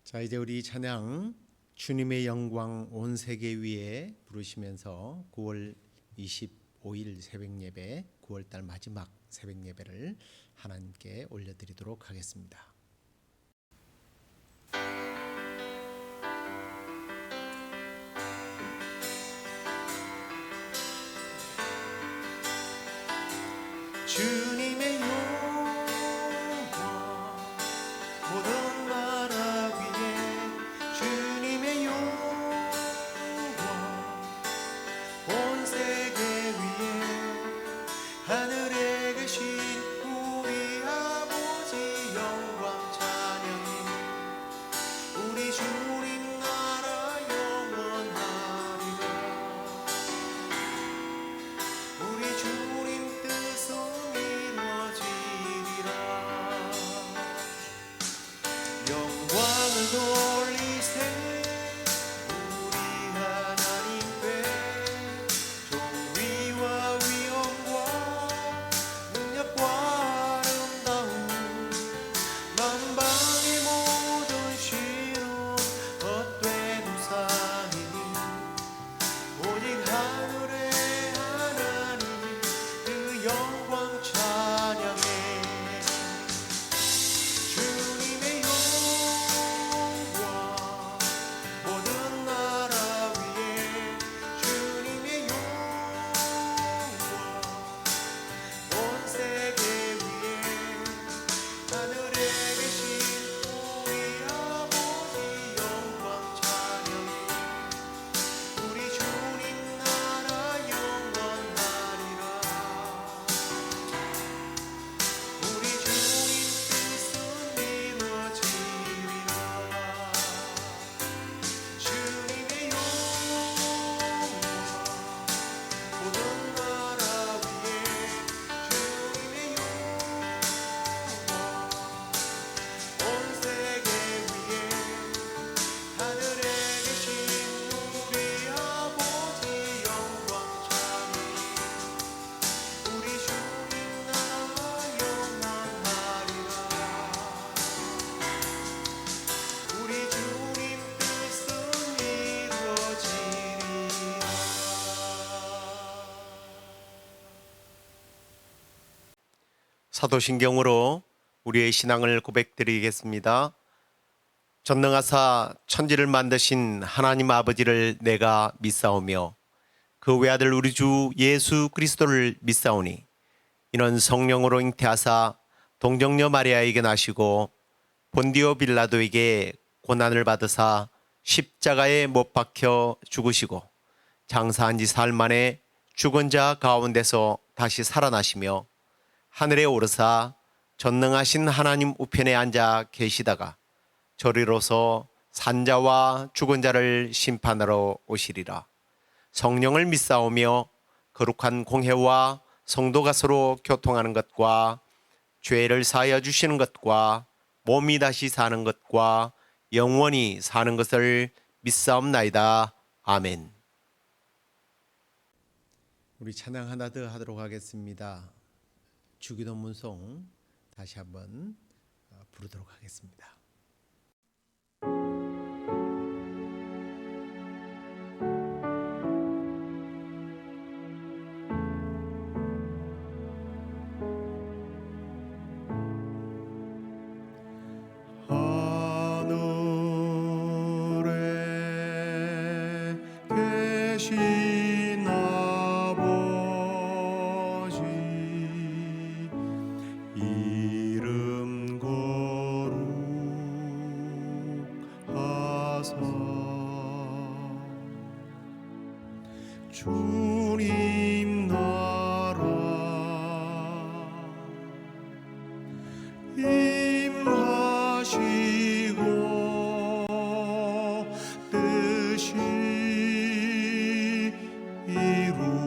자, 이제 우리 찬양 주님의 영광 온 세계 위에 부르시면서 9월 25일 새벽 예배, 9월 달 마지막 새벽 예배를 하나님께 올려드리도록 하겠습니다. 주님의 영광 모든 나라 위에 주님의 영광 온 세계 위에 하늘에 계신 우리 아버지 영광 찬양해 우리 주님 나라 영원하리라 우리 주님 뜻은 영광을 돌리세 우리 하나님께 존귀와 위엄과 능력과 아름다움 만방의 모든 신은 헛된 우상이니 오직 하늘의 하나님 그 영광 찬양해 사도신경으로 우리의 신앙을 고백드리겠습니다. 전능하사 천지를 만드신 하나님 아버지를 내가 믿사오며 그 외아들 우리 주 예수 그리스도를 믿사오니 이는 성령으로 잉태하사 동정녀 마리아에게 나시고 본디오 빌라도에게 고난을 받으사 십자가에 못 박혀 죽으시고 장사한 지 사흘 만에 죽은 자 가운데서 다시 살아나시며 하늘에 오르사 전능하신 하나님 우편에 앉아 계시다가 저리로서 산자와 죽은 자를 심판하러 오시리라. 성령을 믿사오며 거룩한 공회와 성도가 서로 교통하는 것과 죄를 사하여 주시는 것과 몸이 다시 사는 것과 영원히 사는 것을 믿사옵나이다. 아멘. 우리 찬양 하나 더 하도록 하겠습니다. 주기도문송 다시 한번 부르도록 하겠습니다. 하늘에 계신 아버지 이름 거룩하사 주님 나라 임하시고 뜻이 이루어지이다.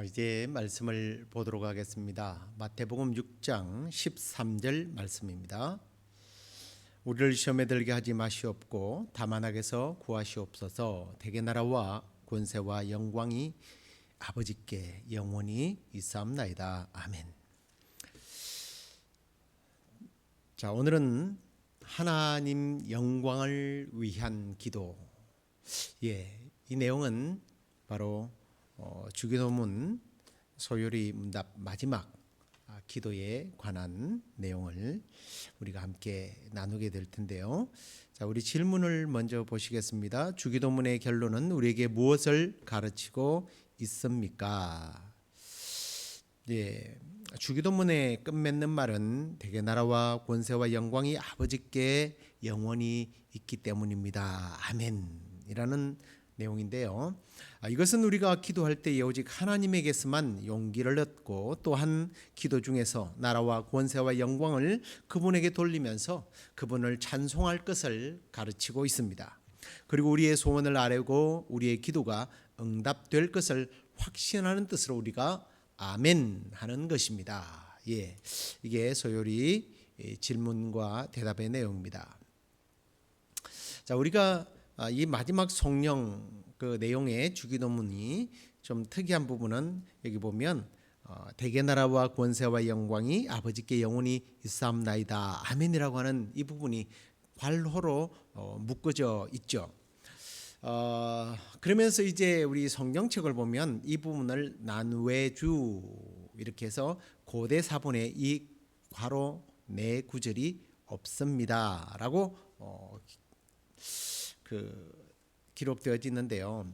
이제 말씀을 보도록 하겠습니다. 마태복음 6장 13절 말씀입니다. 우리를 시험에 들게 하지 마시옵고 다만 악에서 구하시옵소서. 대개 나라와 권세와 영광이 아버지께 영원히 있사옵나이다. 아멘. 자, 오늘은 하나님 영광을 위한 기도. 이 내용은 바로 주기도문 소요리 문답 마지막 기도에 관한 내용을 우리가 함께 나누게 될 텐데요. 자, 우리 질문을 먼저 보시겠습니다. 주기도문의 결론은 우리에게 무엇을 가르치고 있습니까? 주기도문의 끝맺는 말은 대개 나라와 권세와 영광이 아버지께 영원히 있기 때문입니다. 아멘이라는 내용인데요. 이것은 우리가 기도할 때 오직 하나님에게서만 용기를 얻고 또한 기도 중에서 나라와 권세와 영광을 그분에게 돌리면서 그분을 찬송할 것을 가르치고 있습니다. 그리고 우리의 소원을 아뢰고 우리의 기도가 응답될 것을 확신하는 뜻으로 우리가 아멘 하는 것입니다. 이게 소요리 질문과 대답의 내용입니다. 자, 우리가 이 마지막 성령 그 내용의 주기도문이 좀 특이한 부분은 여기 보면 대개 나라와 권세와 영광이 아버지께 영원히 있사옵나이다. 아멘이라고 하는 이 부분이 괄호로 묶어져 있죠. 그러면서 이제 우리 성경책을 보면 이 부분을 난외주 이렇게 해서 고대 사본에 이 괄호 내 구절이 없습니다라고 기록되어져 있는데요.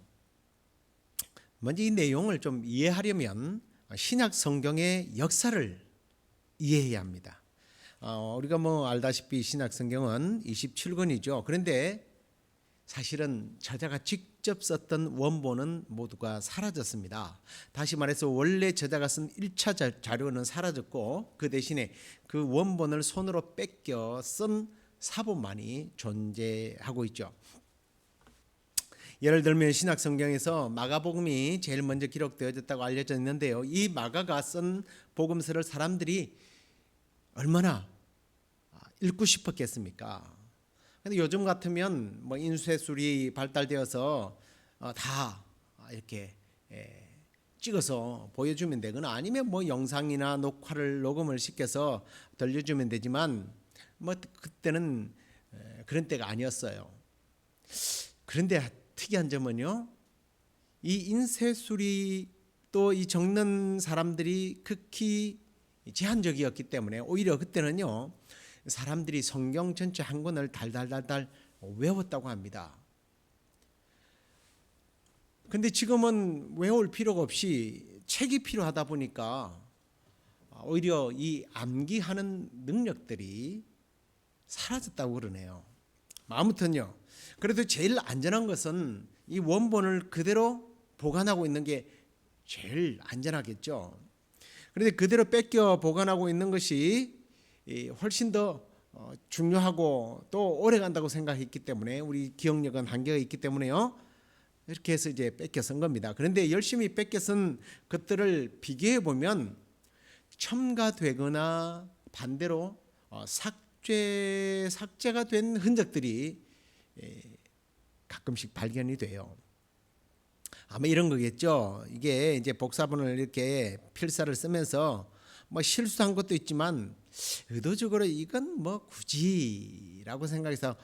먼저 이 내용을 좀 이해하려면 신약 성경의 역사를 이해해야 합니다. 우리가 알다시피 신약 성경은 27권이죠. 그런데 사실은 저자가 직접 썼던 원본은 모두가 사라졌습니다. 다시 말해서 원래 저자가 쓴 1차 자료는 사라졌고 그 대신에 그 원본을 손으로 뺏겨 쓴 사본만이 존재하고 있죠. 예를 들면 신약 성경에서 마가복음이 제일 먼저 기록되어졌다고 알려져 있는데요. 이 마가가 쓴 복음서를 사람들이 얼마나 읽고 싶었겠습니까? 근데 요즘 같으면 인쇄술이 발달되어서 다 이렇게 찍어서 보여주면 되거나 아니면 영상이나 녹음을 시켜서 들려주면 되지만 그때는 그런 때가 아니었어요. 그런데 특이한 점은요, 이 인쇄술이 또 이 적는 사람들이 극히 제한적이었기 때문에 오히려 그때는요 사람들이 성경 전체 한 권을 달달달달 외웠다고 합니다. 근데 지금은 외울 필요가 없이 책이 필요하다 보니까 오히려 이 암기하는 능력들이 사라졌다고 그러네요. 아무튼요, 그래도 제일 안전한 것은 이 원본을 그대로 보관하고 있는 게 제일 안전하겠죠. 그런데 그대로 뺏겨 보관하고 있는 것이 훨씬 더 중요하고 또 오래 간다고 생각했기 때문에 우리 기억력은 한계가 있기 때문에요. 이렇게 해서 이제 뺏겨 쓴 겁니다. 그런데 열심히 뺏겨 쓴 것들을 비교해 보면 첨가되거나 반대로 삭제가 된 흔적들이 가끔씩 발견이 돼요. 아마 이런 거겠죠. 이게 이제 복사본을 이렇게 필사를 쓰면서 실수한 것도 있지만 의도적으로 이건 굳이라고 생각해서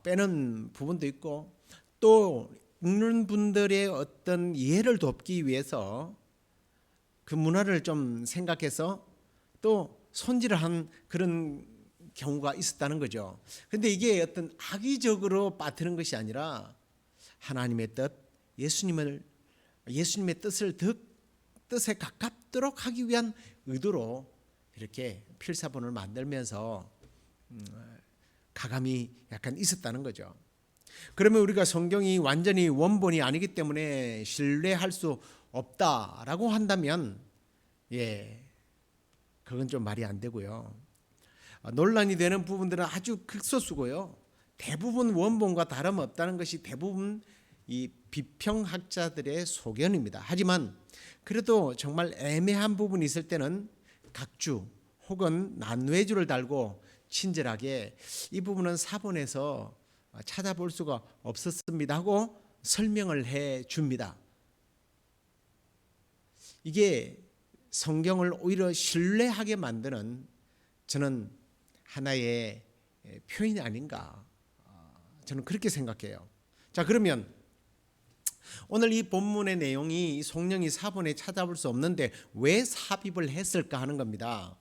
빼는 부분도 있고 또 읽는 분들의 어떤 이해를 돕기 위해서 그 문화를 좀 생각해서 또 손질을 한 그런 경우가 있었다는 거죠. 그런데 이게 어떤 악의적으로 빠뜨린 것이 아니라 하나님의 뜻, 예수님의 뜻에 가깝도록 하기 위한 의도로 이렇게 필사본을 만들면서 가감이 약간 있었다는 거죠. 그러면 우리가 성경이 완전히 원본이 아니기 때문에 신뢰할 수 없다라고 한다면 그건 좀 말이 안 되고요. 논란이 되는 부분들은 아주 극소수고요. 대부분 원본과 다름없다는 것이 대부분 이 비평학자들의 소견입니다. 하지만 그래도 정말 애매한 부분이 있을 때는 각주 혹은 난외주를 달고 친절하게 이 부분은 사본에서 찾아볼 수가 없었습니다 하고 설명을 해 줍니다. 이게 성경을 오히려 신뢰하게 만드는 저는 하나의 표현이 아닌가, 저는 그렇게 생각해요. 자, 그러면 오늘 이 본문의 내용이 성령이 사본에 찾아볼 수 없는데 왜 삽입을 했을까 하는 겁니다.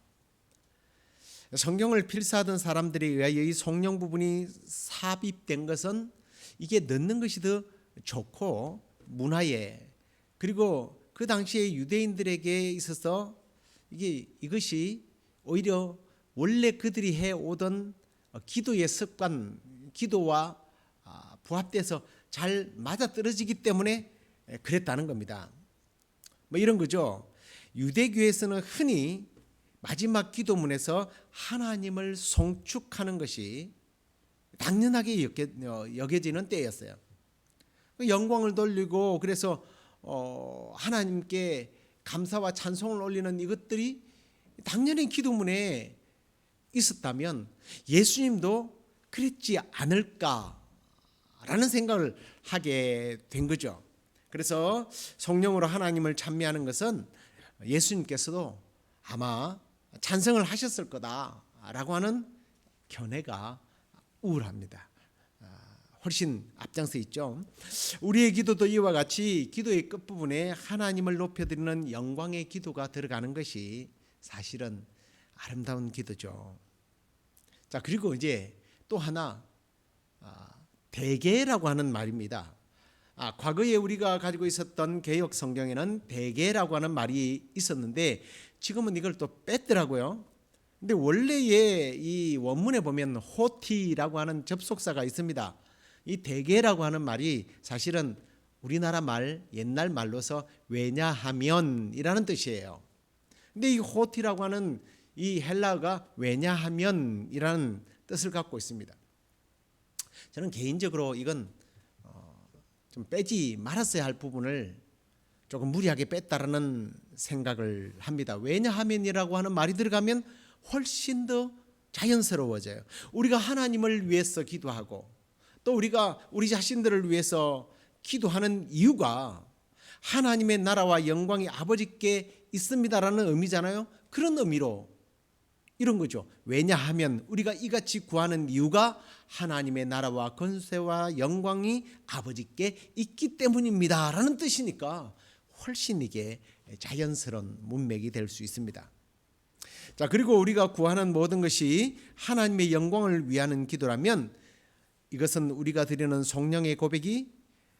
성경을 필사하던 사람들에 의하여 이 성령 부분이 삽입된 것은 이게 넣는 것이 더 좋고 문화에, 그리고 그 당시에 유대인들에게 있어서 이것이 오히려 원래 그들이 해오던 기도의 습관, 기도와 부합돼서 잘 맞아떨어지기 때문에 그랬다는 겁니다. 뭐 이런 거죠. 유대교에서는 흔히 마지막 기도문에서 하나님을 송축하는 것이 당연하게 여겨지는 때였어요. 영광을 돌리고 그래서 하나님께 감사와 찬송을 올리는 이것들이 당연히 기도문에 있었다면 예수님도 그랬지 않을까라는 생각을 하게 된 거죠. 그래서 성령으로 하나님을 찬미하는 것은 예수님께서도 아마 찬성을 하셨을 거다라고 하는 견해가 우울합니다. 훨씬 앞장서 있죠. 우리의 기도도 이와 같이 기도의 끝부분에 하나님을 높여드리는 영광의 기도가 들어가는 것이 사실은 아름다운 기도죠. 자, 그리고 이제 또 하나, 대개라고 하는 말입니다. 과거에 우리가 가지고 있었던 개역 성경에는 대개라고 하는 말이 있었는데 지금은 이걸 또 뺐더라고요. 근데 원래의 이 원문에 보면 호티라고 하는 접속사가 있습니다. 이 대개라고 하는 말이 사실은 우리나라 말, 옛날 말로서 왜냐하면이라는 뜻이에요. 근데 이 호티라고 하는 이 헬라어가 왜냐하면이라는 뜻을 갖고 있습니다. 저는 개인적으로 이건 좀 빼지 말았어야 할 부분을 조금 무리하게 뺐다라는 생각을 합니다. 왜냐하면이라고 하는 말이 들어가면 훨씬 더 자연스러워져요. 우리가 하나님을 위해서 기도하고 또 우리가 우리 자신들을 위해서 기도하는 이유가 하나님의 나라와 영광이 아버지께 있습니다라는 의미잖아요. 그런 의미로 이런 거죠. 왜냐하면 우리가 이같이 구하는 이유가 하나님의 나라와 권세와 영광이 아버지께 있기 때문입니다 라는 뜻이니까 훨씬 이게 자연스러운 문맥이 될 수 있습니다. 자, 그리고 우리가 구하는 모든 것이 하나님의 영광을 위하는 기도라면 이것은 우리가 드리는 성령의 고백이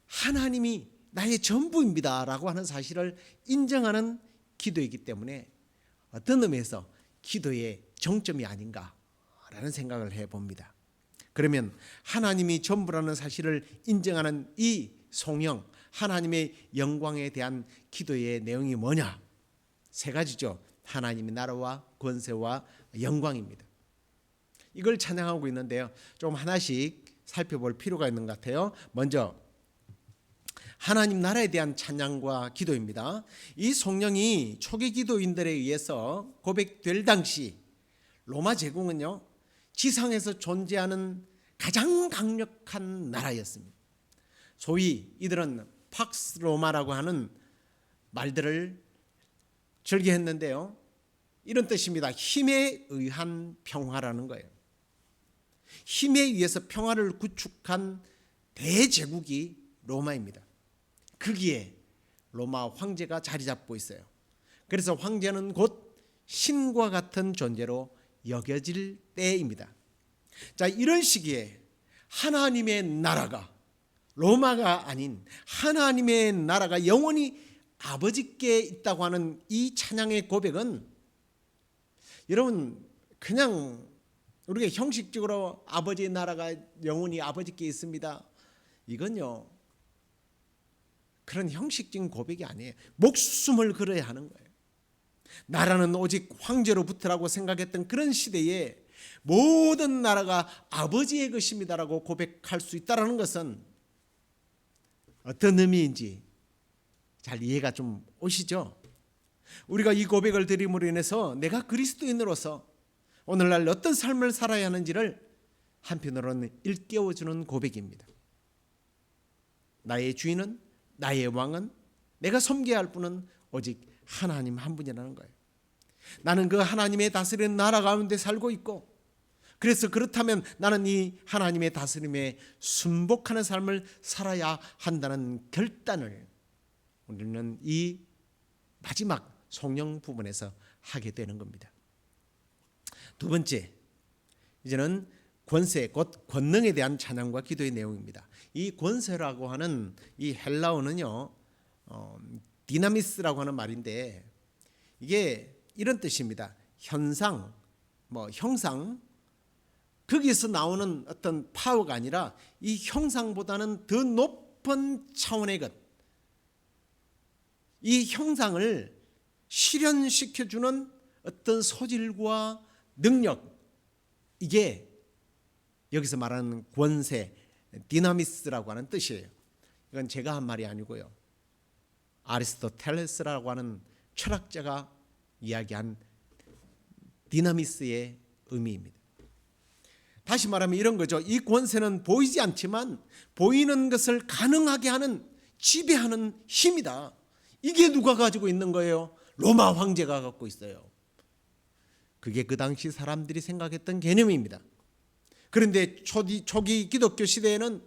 하나님이 나의 전부입니다 라고 하는 사실을 인정하는 기도이기 때문에 어떤 의미에서 기도의 정점이 아닌가라는 생각을 해봅니다. 그러면 하나님이 전부라는 사실을 인정하는 이 성령, 하나님의 영광에 대한 기도의 내용이 뭐냐? 세 가지죠. 하나님의 나라와 권세와 영광입니다. 이걸 찬양하고 있는데요. 좀 하나씩 살펴볼 필요가 있는 것 같아요. 먼저 하나님 나라에 대한 찬양과 기도입니다. 이 성령이 초기 기도인들에 의해서 고백될 당시 로마 제국은요, 지상에서 존재하는 가장 강력한 나라였습니다. 소위 이들은 팍스 로마라고 하는 말들을 절개했는데요. 이런 뜻입니다. 힘에 의한 평화라는 거예요. 힘에 의해서 평화를 구축한 대제국이 로마입니다. 거기에 로마 황제가 자리 잡고 있어요. 그래서 황제는 곧 신과 같은 존재로 여겨질 때입니다. 자, 이런 시기에 하나님의 나라가 로마가 아닌 하나님의 나라가 영원히 아버지께 있다고 하는 이 찬양의 고백은 여러분 그냥 우리가 형식적으로 아버지의 나라가 영원히 아버지께 있습니다. 이건요 그런 형식적인 고백이 아니에요. 목숨을 걸어야 하는 거예요. 나라는 오직 황제로부터라고 생각했던 그런 시대에 모든 나라가 아버지의 것입니다라고 고백할 수 있다는 것은 어떤 의미인지 잘 이해가 좀 오시죠? 우리가 이 고백을 드림으로 인해서 내가 그리스도인으로서 오늘날 어떤 삶을 살아야 하는지를 한편으로는 일깨워주는 고백입니다. 나의 주인은, 나의 왕은, 내가 섬겨야 할 분은 오직 하나님 한 분이라는 거예요. 나는 그 하나님의 다스리는 나라 가운데 살고 있고, 그래서 그렇다면 나는 이 하나님의 다스림에 순복하는 삶을 살아야 한다는 결단을 우리는 이 마지막 송영 부분에서 하게 되는 겁니다. 두 번째, 이제는 권세, 곧 권능에 대한 찬양과 기도의 내용입니다. 이 권세라고 하는 이 헬라어는요, 디나미스라고 하는 말인데 이게 이런 뜻입니다. 현상, 형상, 거기에서 나오는 어떤 파워가 아니라 이 형상보다는 더 높은 차원의 것, 이 형상을 실현시켜주는 어떤 소질과 능력, 이게 여기서 말하는 권세, 디나미스라고 하는 뜻이에요. 이건 제가 한 말이 아니고요, 아리스토텔레스라고 하는 철학자가 이야기한 디나미스의 의미입니다. 다시 말하면 이런 거죠. 이 권세는 보이지 않지만 보이는 것을 가능하게 하는, 지배하는 힘이다. 이게 누가 가지고 있는 거예요? 로마 황제가 갖고 있어요. 그게 그 당시 사람들이 생각했던 개념입니다. 그런데 초기 기독교 시대에는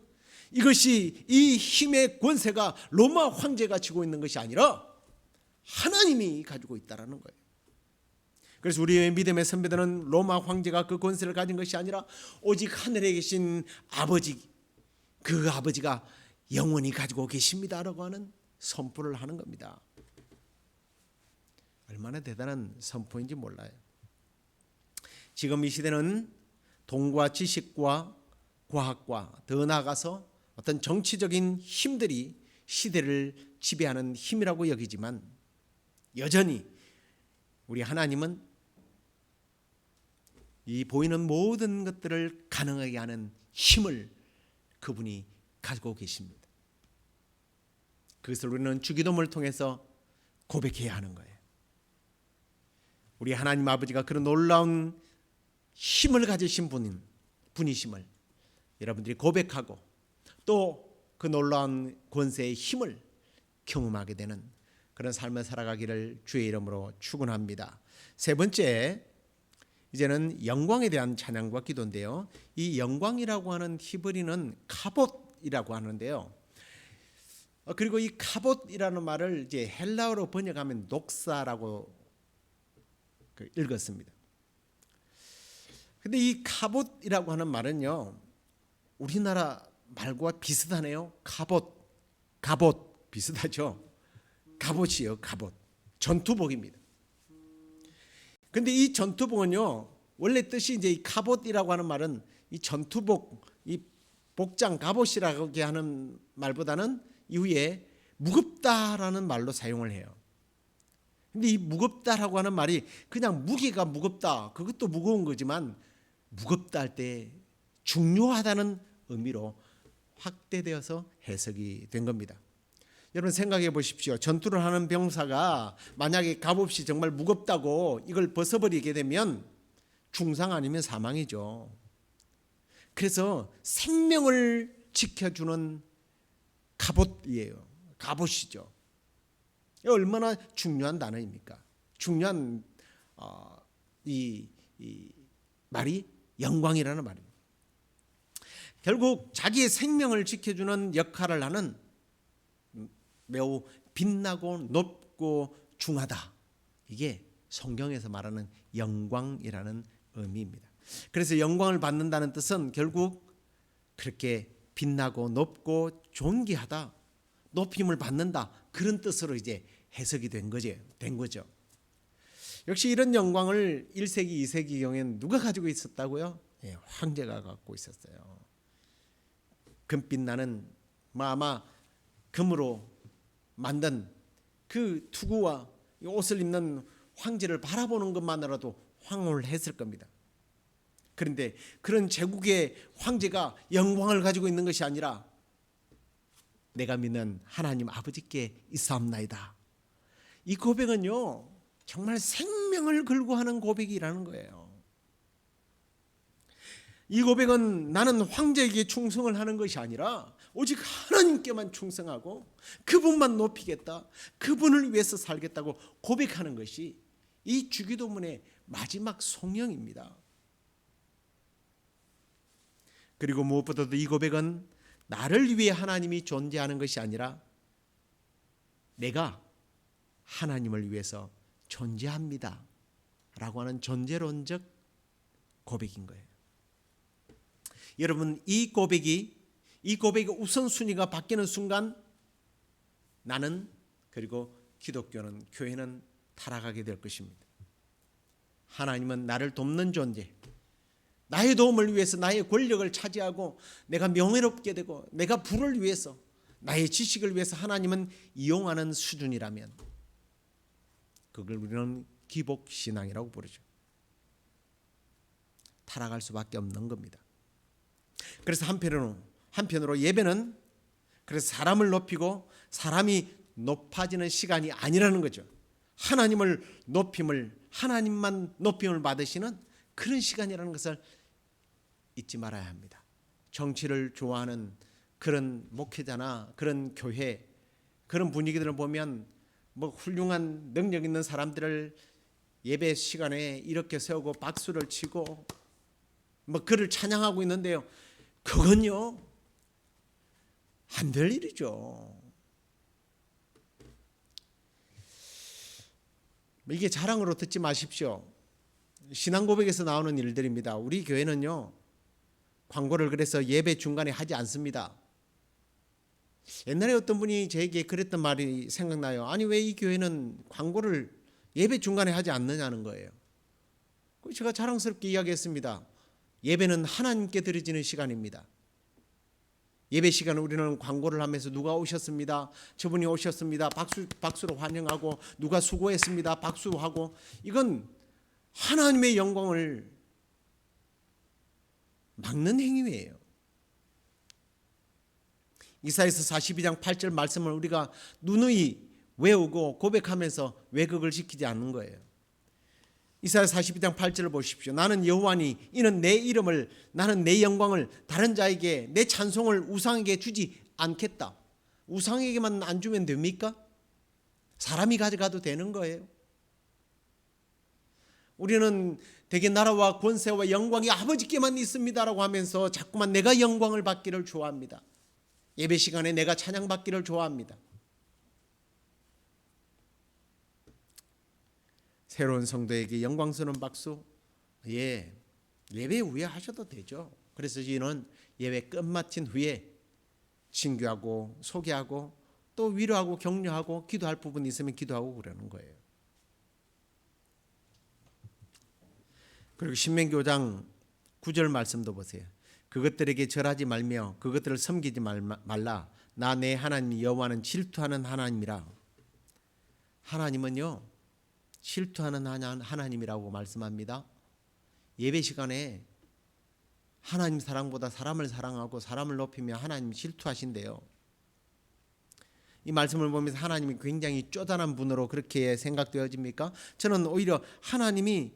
이것이, 이 힘의 권세가 로마 황제가 쥐고 있는 것이 아니라 하나님이 가지고 있다라는 거예요. 그래서 우리의 믿음의 선배들은 로마 황제가 그 권세를 가진 것이 아니라 오직 하늘에 계신 아버지, 그 아버지가 영원히 가지고 계십니다라고 하는 선포를 하는 겁니다. 얼마나 대단한 선포인지 몰라요. 지금 이 시대는 돈과 지식과 과학과 더 나아가서 어떤 정치적인 힘들이 시대를 지배하는 힘이라고 여기지만, 여전히 우리 하나님은 이 보이는 모든 것들을 가능하게 하는 힘을 그분이 가지고 계십니다. 그것을 우리는 주기도문을 통해서 고백해야 하는 거예요. 우리 하나님 아버지가 그런 놀라운 힘을 가지신 분이심을 여러분들이 고백하고 또 그 놀라운 권세의 힘을 경험하게 되는 그런 삶을 살아가기를 주의 이름으로 축원합니다. 세 번째, 이제는 영광에 대한 찬양과 기도인데요. 이 영광이라고 하는 히브리는 카봇이라고 하는데요. 그리고 이 카봇이라는 말을 이제 헬라어로 번역하면 녹사라고 읽었습니다. 근데 이 카봇이라고 하는 말은요, 우리나라 말과 비슷하네요. 갑옷 비슷하죠. 갑옷이에요. 갑옷, 전투복입니다. 근데 이 전투복은요, 원래 뜻이 이제 이 갑옷이라고 하는 말은 이 전투복, 이 복장 갑옷이라고 하는 말보다는 이후에 무겁다라는 말로 사용을 해요. 근데 이 무겁다라고 하는 말이 그냥 무게가 무겁다, 그것도 무거운 거지만 무겁다 할 때 중요하다는 의미로 확대되어서 해석이 된 겁니다. 여러분 생각해 보십시오. 전투를 하는 병사가 만약에 갑옷이 정말 무겁다고 이걸 벗어버리게 되면 중상 아니면 사망이죠. 그래서 생명을 지켜주는 갑옷이에요. 갑옷이죠. 얼마나 중요한 단어입니까? 중요한 이 말이 영광이라는 말입니다. 결국 자기의 생명을 지켜주는 역할을 하는 매우 빛나고 높고 중하다, 이게 성경에서 말하는 영광이라는 의미입니다. 그래서 영광을 받는다는 뜻은 결국 그렇게 빛나고 높고 존귀하다, 높임을 받는다, 그런 뜻으로 이제 해석이 된 거죠. 역시 이런 영광을 1세기, 2세기경엔 누가 가지고 있었다고요? 황제가 갖고 있었어요. 금빛 나는 아마 금으로 만든 그 투구와 옷을 입는 황제를 바라보는 것만으로도 황홀했을 겁니다. 그런데 그런 제국의 황제가 영광을 가지고 있는 것이 아니라 내가 믿는 하나님 아버지께 있사옵나이다. 이 고백은요, 정말 생명을 걸고 하는 고백이라는 거예요. 이 고백은 나는 황제에게 충성을 하는 것이 아니라 오직 하나님께만 충성하고 그분만 높이겠다, 그분을 위해서 살겠다고 고백하는 것이 이 주기도문의 마지막 성령입니다. 그리고 무엇보다도 이 고백은 나를 위해 하나님이 존재하는 것이 아니라 내가 하나님을 위해서 존재합니다 라고 하는 존재론적 고백인 거예요. 여러분, 이 고백의 우선순위가 바뀌는 순간 나는, 그리고 기독교는, 교회는 타락하게 될 것입니다. 하나님은 나를 돕는 존재, 나의 도움을 위해서 나의 권력을 차지하고 내가 명예롭게 되고 내가 부를 위해서, 나의 지식을 위해서 하나님은 이용하는 수준이라면 그걸 우리는 기복신앙이라고 부르죠. 타락할 수밖에 없는 겁니다. 그래서 한편으로 예배는 그래서 사람을 높이고 사람이 높아지는 시간이 아니라는 거죠. 하나님을 하나님만 높임을 받으시는 그런 시간이라는 것을 잊지 말아야 합니다. 정치를 좋아하는 그런 목회자나 그런 교회, 그런 분위기들을 보면 훌륭한 능력 있는 사람들을 예배 시간에 이렇게 세우고 박수를 치고 그를 찬양하고 있는데요, 그건요 안 될 일이죠. 이게 자랑으로 듣지 마십시오. 신앙 고백에서 나오는 일들입니다. 우리 교회는요, 광고를 그래서 예배 중간에 하지 않습니다. 옛날에 어떤 분이 저에게 그랬던 말이 생각나요. 아니, 왜 이 교회는 광고를 예배 중간에 하지 않느냐는 거예요. 제가 자랑스럽게 이야기했습니다. 예배는 하나님께 드려지는 시간입니다. 예배 시간에 우리는 광고를 하면서 누가 오셨습니다, 저분이 오셨습니다, 박수로 환영하고, 누가 수고했습니다, 박수하고, 이건 하나님의 영광을 막는 행위예요. 이사야서 42장 8절 말씀을 우리가 누누이 외우고 고백하면서 왜곡을 시키지 않는 거예요. 이사야 42장 8절을 보십시오. 나는 여호와니 이는 내 이름을, 나는 내 영광을 다른 자에게, 내 찬송을 우상에게 주지 않겠다. 우상에게만 안 주면 됩니까? 사람이 가져가도 되는 거예요. 우리는 대개 나라와 권세와 영광이 아버지께만 있습니다라고 하면서 자꾸만 내가 영광을 받기를 좋아합니다. 예배 시간에 내가 찬양받기를 좋아합니다. 새로운 성도에게 영광스러운 박수, 예배 후에 하셔도 되죠. 그래서 저희는 예배 끝마친 후에 친교하고 소개하고 또 위로하고 격려하고 기도할 부분이 있으면 기도하고 그러는 거예요. 그리고 신명기 5장 9절 말씀도 보세요. 그것들에게 절하지 말며 그것들을 섬기지 말라. 나 내 하나님 여호와는 질투하는 하나님이라. 하나님은요, 질투하는 하나님이라고 말씀합니다. 예배 시간에 하나님 사랑보다 사람을 사랑하고 사람을 높이며 하나님 질투하신대요. 이 말씀을 보면서 하나님이 굉장히 쪼잔한 분으로 그렇게 생각되어집니까? 저는 오히려 하나님이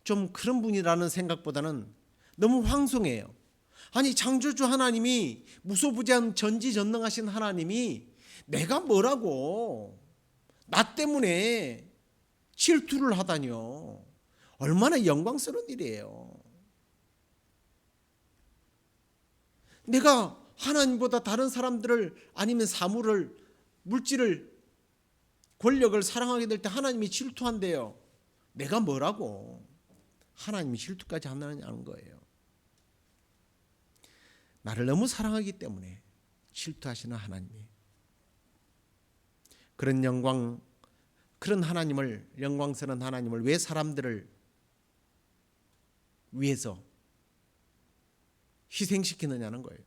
좀 그런 분이라는 생각보다는 너무 황송해요. 아니, 창조주 하나님이, 무소부지한 전지전능하신 하나님이 내가 뭐라고 나 때문에 질투를 하다니요. 얼마나 영광스러운 일이에요. 내가 하나님보다 다른 사람들을, 아니면 사물을, 물질을, 권력을 사랑하게 될 때 하나님이 질투한대요. 내가 뭐라고 하나님이 질투까지 한다는 거예요. 나를 너무 사랑하기 때문에 질투하시는 하나님이, 그런 영광, 그런 하나님을, 영광스러운 하나님을 왜 사람들을 위해서 희생시키느냐는 거예요.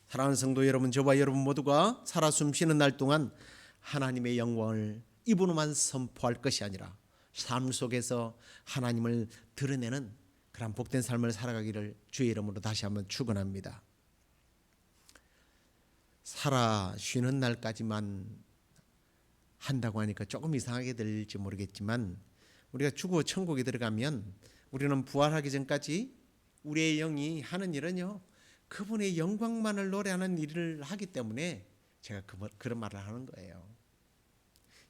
사랑하는 성도 여러분, 저와 여러분 모두가 살아 숨쉬는 날 동안 하나님의 영광을 입으로만 선포할 것이 아니라 삶 속에서 하나님을 드러내는 그런 복된 삶을 살아가기를 주의 이름으로 다시 한번 축원합니다. 살아 쉬는 날까지만 한다고 하니까 조금 이상하게 들릴지 모르겠지만, 우리가 죽어 천국에 들어가면 우리는 부활하기 전까지 우리의 영이 하는 일은요, 그분의 영광만을 노래하는 일을 하기 때문에 제가 그런 말을 하는 거예요.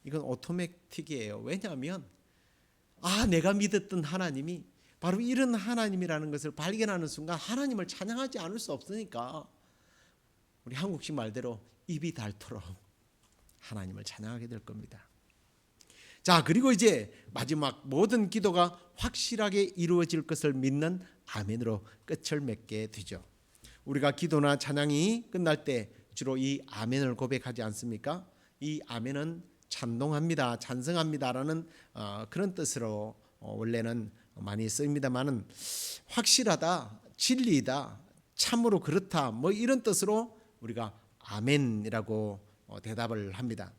이건 오토매틱이에요. 왜냐하면 내가 믿었던 하나님이 바로 이런 하나님이라는 것을 발견하는 순간 하나님을 찬양하지 않을 수 없으니까 우리 한국식 말대로 입이 닳도록 하나님을 찬양하게 될 겁니다. 자, 그리고 이제 마지막 모든 기도가 확실하게 이루어질 것을 믿는 아멘으로 끝을 맺게 되죠. 우리가 기도나 찬양이 끝날 때 주로 이 아멘을 고백하지 않습니까? 이 아멘은 찬동합니다, 찬성합니다라는 그런 뜻으로 원래는 많이 쓰입니다만은, 확실하다, 진리이다, 참으로 그렇다, 뭐 이런 뜻으로 우리가 아멘이라고 대답을 합니다.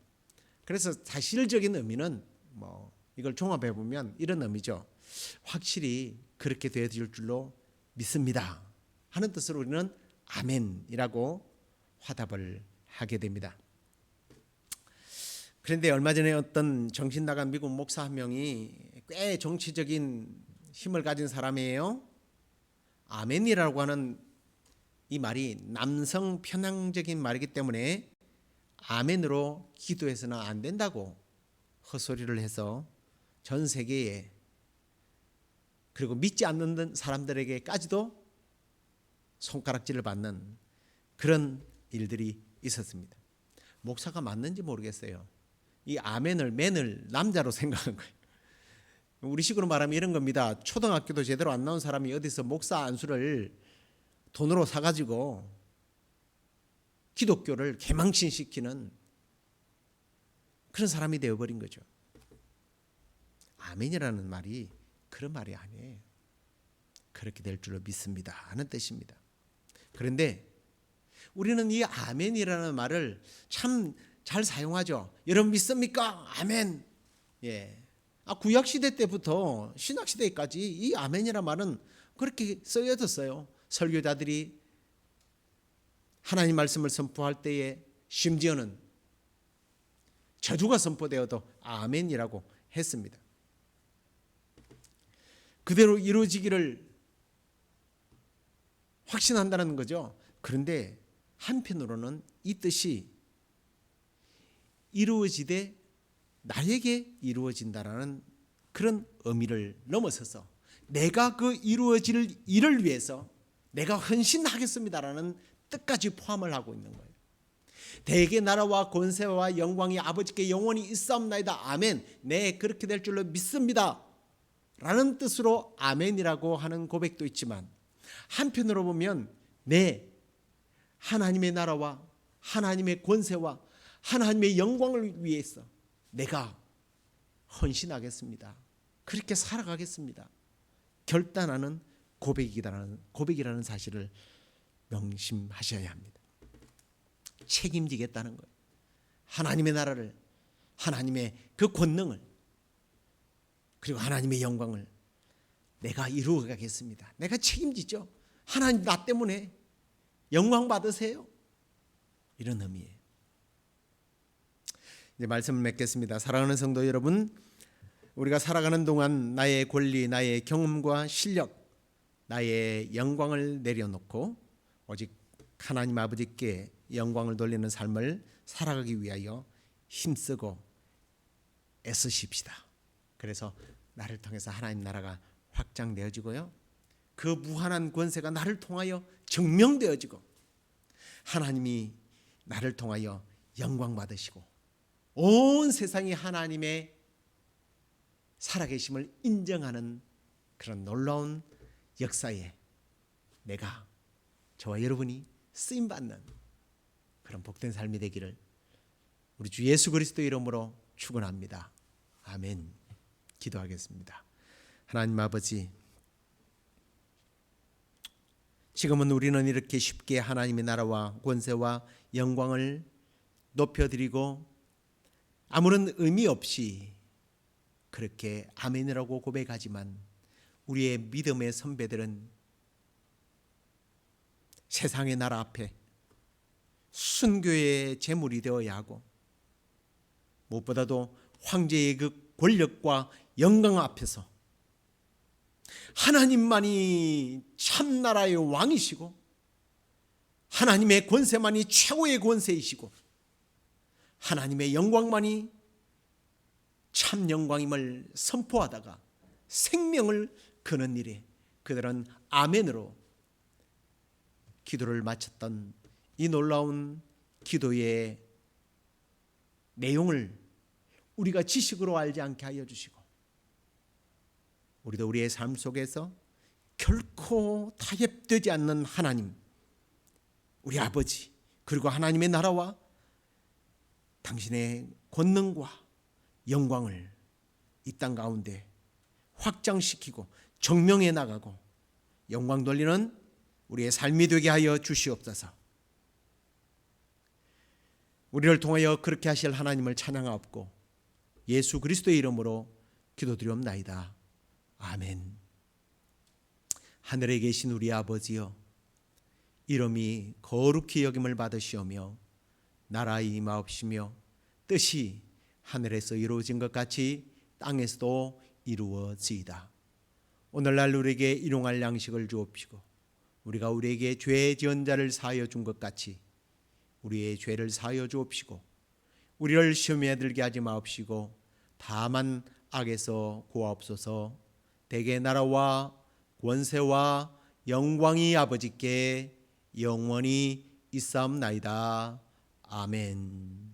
그래서 사실적인 의미는 이걸 종합해 보면 이런 의미죠. 확실히 그렇게 되어질 줄로 믿습니다 하는 뜻으로 우리는 아멘이라고 화답을 하게 됩니다. 그런데 얼마 전에 어떤 정신 나간 미국 목사 한 명이 꽤 정치적인 힘을 가진 사람이에요. 아멘이라고 하는 이 말이 남성 편향적인 말이기 때문에 아멘으로 기도해서는 안 된다고 헛소리를 해서 전 세계에, 그리고 믿지 않는 사람들에게까지도 손가락질을 받는 그런 일들이 있었습니다. 목사가 맞는지 모르겠어요. 이 아멘을, 맨을 남자로 생각한 거예요. 우리식으로 말하면 이런 겁니다. 초등학교도 제대로 안 나온 사람이 어디서 목사 안수를 돈으로 사가지고 기독교를 개망신시키는 그런 사람이 되어버린 거죠. 아멘이라는 말이 그런 말이 아니에요. 그렇게 될 줄로 믿습니다 하는 뜻입니다. 그런데 우리는 이 아멘이라는 말을 참 잘 사용하죠. 여러분 믿습니까? 아멘. 예. 구약 시대 때부터 신약 시대까지 이 아멘이라는 말은 그렇게 쓰여졌어요. 설교자들이 하나님 말씀을 선포할 때에 심지어는 저주가 선포되어도 아멘이라고 했습니다. 그대로 이루어지기를 확신한다는 거죠. 그런데 한편으로는 이 뜻이 이루어지되 나에게 이루어진다라는 그런 의미를 넘어서서 내가 그 이루어질 일을 위해서 내가 헌신하겠습니다라는 뜻까지 포함을 하고 있는 거예요. 대개 나라와 권세와 영광이 아버지께 영원히 있사옵나이다. 아멘. 네, 그렇게 될 줄로 믿습니다 라는 뜻으로 아멘이라고 하는 고백도 있지만, 한편으로 보면 네, 하나님의 나라와 하나님의 권세와 하나님의 영광을 위해서 내가 헌신하겠습니다, 그렇게 살아가겠습니다, 결단하는 고백이라는 사실을 명심하셔야 합니다. 책임지겠다는 거예요. 하나님의 나라를, 하나님의 그 권능을, 그리고 하나님의 영광을 내가 이루어가겠습니다. 내가 책임지죠. 하나님 나 때문에 영광 받으세요. 이런 의미예요. 이제 말씀을 맺겠습니다. 사랑하는 성도 여러분, 우리가 살아가는 동안 나의 권리, 나의 경험과 실력, 나의 영광을 내려놓고 오직 하나님 아버지께 영광을 돌리는 삶을 살아가기 위하여 힘쓰고 애쓰십시다. 그래서 나를 통해서 하나님 나라가 확장되어지고요, 그 무한한 권세가 나를 통하여 증명되어지고 하나님이 나를 통하여 영광 받으시고 온 세상이 하나님의 살아계심을 인정하는 그런 놀라운 역사에 내가, 저와 여러분이 쓰임받는 그런 복된 삶이 되기를 우리 주 예수 그리스도의 이름으로 축원합니다. 아멘. 기도하겠습니다. 하나님 아버지, 지금은 우리는 이렇게 쉽게 하나님의 나라와 권세와 영광을 높여드리고 아무런 의미 없이 그렇게 아멘이라고 고백하지만, 우리의 믿음의 선배들은 세상의 나라 앞에, 순교의 제물이 되어야 하고, 무엇보다도 황제의 그 권력과 영광 앞에서 하나님만이 참나라의 왕이시고 하나님의 권세만이 최고의 권세이시고 하나님의 영광만이 참 영광임을 선포하다가 생명을 거는 일에 그들은 아멘으로 기도를 마쳤던 이 놀라운 기도의 내용을 우리가 지식으로 알지 않게 하여 주시고, 우리도 우리의 삶 속에서 결코 타협되지 않는 하나님, 우리 아버지, 그리고 하나님의 나라와 당신의 권능과 영광을 이 땅 가운데 확장시키고 정명해 나가고 영광 돌리는 우리의 삶이 되게 하여 주시옵소서. 우리를 통하여 그렇게 하실 하나님을 찬양하옵고 예수 그리스도의 이름으로 기도드리옵나이다. 아멘. 하늘에 계신 우리 아버지여, 이름이 거룩히 여김을 받으시오며 나라의 임하옵시며 뜻이 하늘에서 이루어진 것 같이 땅에서도 이루어지이다. 오늘날 우리에게 일용할 양식을 주옵시고 우리가 우리에게 죄 지은 자를 사하여 준 것 같이 우리의 죄를 사하여 주옵시고 우리를 시험에 들게 하지 마옵시고 다만 악에서 구하옵소서. 대개 나라와 권세와 영광이 아버지께 영원히 있사옵나이다. 아멘.